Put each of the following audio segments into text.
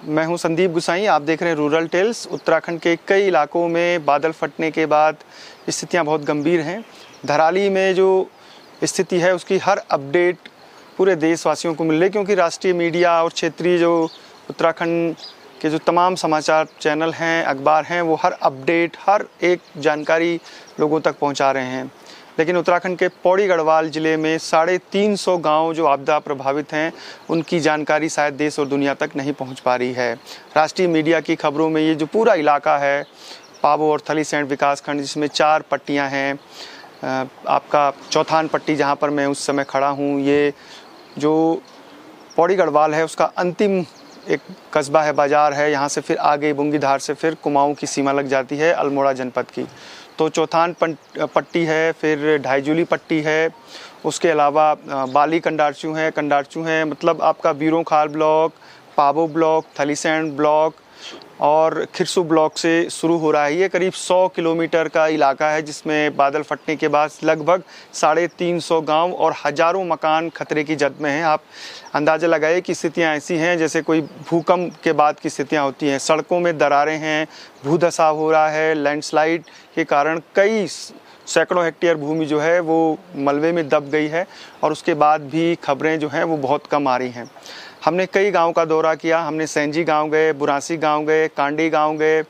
मैं हूं संदीप गुसाई, आप देख रहे हैं रूरल टेल्स। उत्तराखंड के कई इलाकों में बादल फटने के बाद स्थितियां बहुत गंभीर हैं। धराली में जो स्थिति है उसकी हर अपडेट पूरे देशवासियों को मिल रही है, क्योंकि राष्ट्रीय मीडिया और क्षेत्रीय जो उत्तराखंड के जो तमाम समाचार चैनल हैं, अखबार हैं, वो हर अपडेट, हर एक जानकारी लोगों तक पहुंचा रहे हैं। लेकिन उत्तराखंड के पौड़ी गढ़वाल ज़िले में 350 गांव जो आपदा प्रभावित हैं, उनकी जानकारी शायद देश और दुनिया तक नहीं पहुंच पा रही है। राष्ट्रीय मीडिया की खबरों में ये जो पूरा इलाका है, पाबो और थलीसैंण विकासखंड, जिसमें 4 पट्टियां हैं, आपका चौथान पट्टी जहां पर मैं उस समय खड़ा हूं, ये जो पौड़ी गढ़वाल है उसका अंतिम एक कस्बा है, बाज़ार है। यहाँ से फिर आगे बुंगीधार से फिर कुमाऊं की सीमा लग जाती है अल्मोड़ा जनपद की। तो चौथान पट्टी है, फिर ढाईजूली पट्टी है, उसके अलावा बाली कंडारचू है, मतलब आपका बीरोंखाल ब्लॉक, पाबो ब्लॉक, थलीसैंण ब्लॉक और खिरसू ब्लॉक से शुरू हो रहा है। ये करीब 100 किलोमीटर का इलाका है, जिसमें बादल फटने के बाद लगभग 350 गांव और हज़ारों मकान खतरे की जद में हैं। आप अंदाज़ा लगाइए कि स्थितियां ऐसी हैं जैसे कोई भूकंप के बाद की स्थितियां होती हैं। सड़कों में दरारें हैं, भूधसाव हो रहा है, लैंडस्लाइड के कारण कई सैकड़ों हेक्टेयर भूमि जो है वो मलबे में दब गई है, और उसके बाद भी खबरें जो हैं वो बहुत कम आ रही हैं। हमने कई गांव का दौरा किया। हमने सैंजी गांव गए, बुरासी गांव गए, कांडी गांव गए,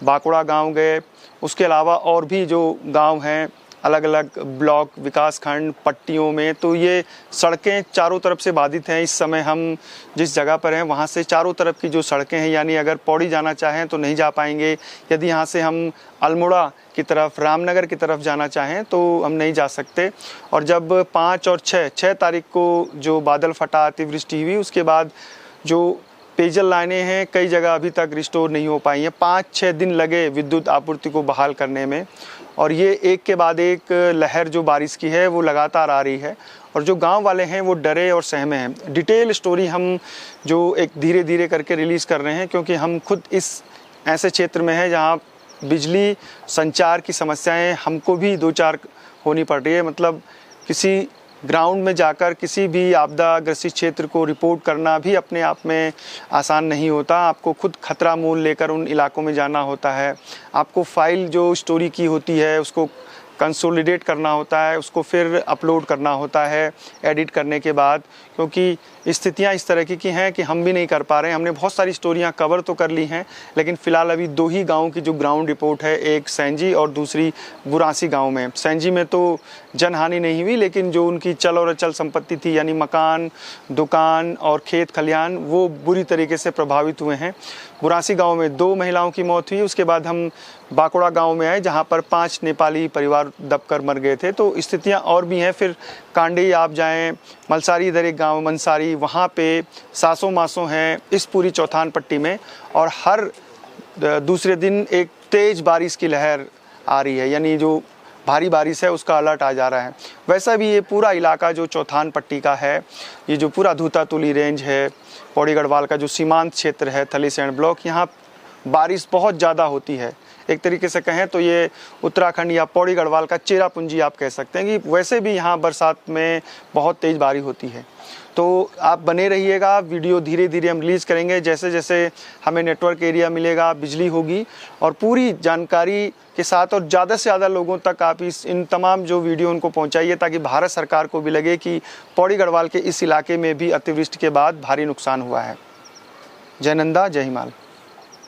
बाकुड़ा गांव गए। उसके अलावा और भी जो गांव हैं अलग अलग ब्लॉक, विकासखंड, पट्टियों में, तो ये सड़कें चारों तरफ से बाधित हैं। इस समय हम जिस जगह पर हैं वहाँ से चारों तरफ की जो सड़कें हैं, यानी अगर पौड़ी जाना चाहें तो नहीं जा पाएंगे। यदि यहाँ से हम अल्मोड़ा की तरफ, रामनगर की तरफ जाना चाहें तो हम नहीं जा सकते। और जब 5 और 6 तारीख को जो बादल फटा, अतिवृष्टि हुई, उसके बाद जो पेयजल लाइनें हैं कई जगह अभी तक रिस्टोर नहीं हो पाई हैं। 5-6 दिन लगे विद्युत आपूर्ति को बहाल करने में, और ये एक के बाद एक लहर जो बारिश की है वो लगातार आ रही है। और जो गांव वाले हैं वो डरे और सहमे हैं। डिटेल स्टोरी हम जो एक धीरे धीरे करके रिलीज़ कर रहे हैं, क्योंकि हम खुद इस ऐसे क्षेत्र में हैं जहां बिजली संचार की समस्याएं हमको भी 2-4 होनी पड़ रही है। मतलब किसी ग्राउंड में जाकर किसी भी आपदा ग्रसित क्षेत्र को रिपोर्ट करना भी अपने आप में आसान नहीं होता। आपको खुद खतरा मोल लेकर उन इलाकों में जाना होता है। आपको फाइल जो स्टोरी की होती है उसको कंसोलिडेट करना होता है, उसको फिर अपलोड करना होता है एडिट करने के बाद, क्योंकि स्थितियां इस तरह की हैं कि हम भी नहीं कर पा रहे हैं। हमने बहुत सारी स्टोरियां कवर तो कर ली हैं, लेकिन फ़िलहाल अभी 2 ही गाँव की जो ग्राउंड रिपोर्ट है, एक सैंजी और दूसरी बुरासी गांव में। सैंजी में तो जनहानि नहीं हुई, लेकिन जो उनकी चल और अचल संपत्ति थी, यानी मकान, दुकान और खेत खलिहान, वो बुरी तरीके से प्रभावित हुए हैं। बुरासी गांव में 2 महिलाओं की मौत हुई। उसके बाद हम बाकुड़ा गांव में आए, जहां पर 5 नेपाली परिवार दबकर मर गए थे। तो स्थितियां और भी हैं। फिर कांडी आप जाएं, मलसारी इधर एक गांव मनसारी, वहां पे सासों मासों हैं इस पूरी चौथान पट्टी में, और हर दूसरे दिन एक तेज़ बारिश की लहर आ रही है, यानी जो भारी बारिश है उसका अलर्ट आ जा रहा है। वैसा भी ये पूरा इलाका जो चौथान पट्टी का है, ये जो पूरा धूतातुली रेंज है, पौड़ी गढ़वाल का जो सीमांत क्षेत्र है, थलीसैंण ब्लॉक, यहाँ बारिश बहुत ज़्यादा होती है। एक तरीके से कहें तो ये उत्तराखंड या पौड़ी गढ़वाल का चेरापूंजी आप कह सकते हैं कि वैसे भी यहाँ बरसात में बहुत तेज़ बारिश होती है। तो आप बने रहिएगा, वीडियो धीरे धीरे हम रिलीज़ करेंगे। जैसे जैसे हमें नेटवर्क एरिया मिलेगा, बिजली होगी, और पूरी जानकारी के साथ और ज़्यादा से ज़्यादा लोगों तक आप इन तमाम जो वीडियो उनको पहुंचाइए, ताकि भारत सरकार को भी लगे कि पौड़ी गढ़वाल के इस इलाके में भी अतिवृष्टि के बाद भारी नुकसान हुआ है। जय नंदा, जय हिमाल।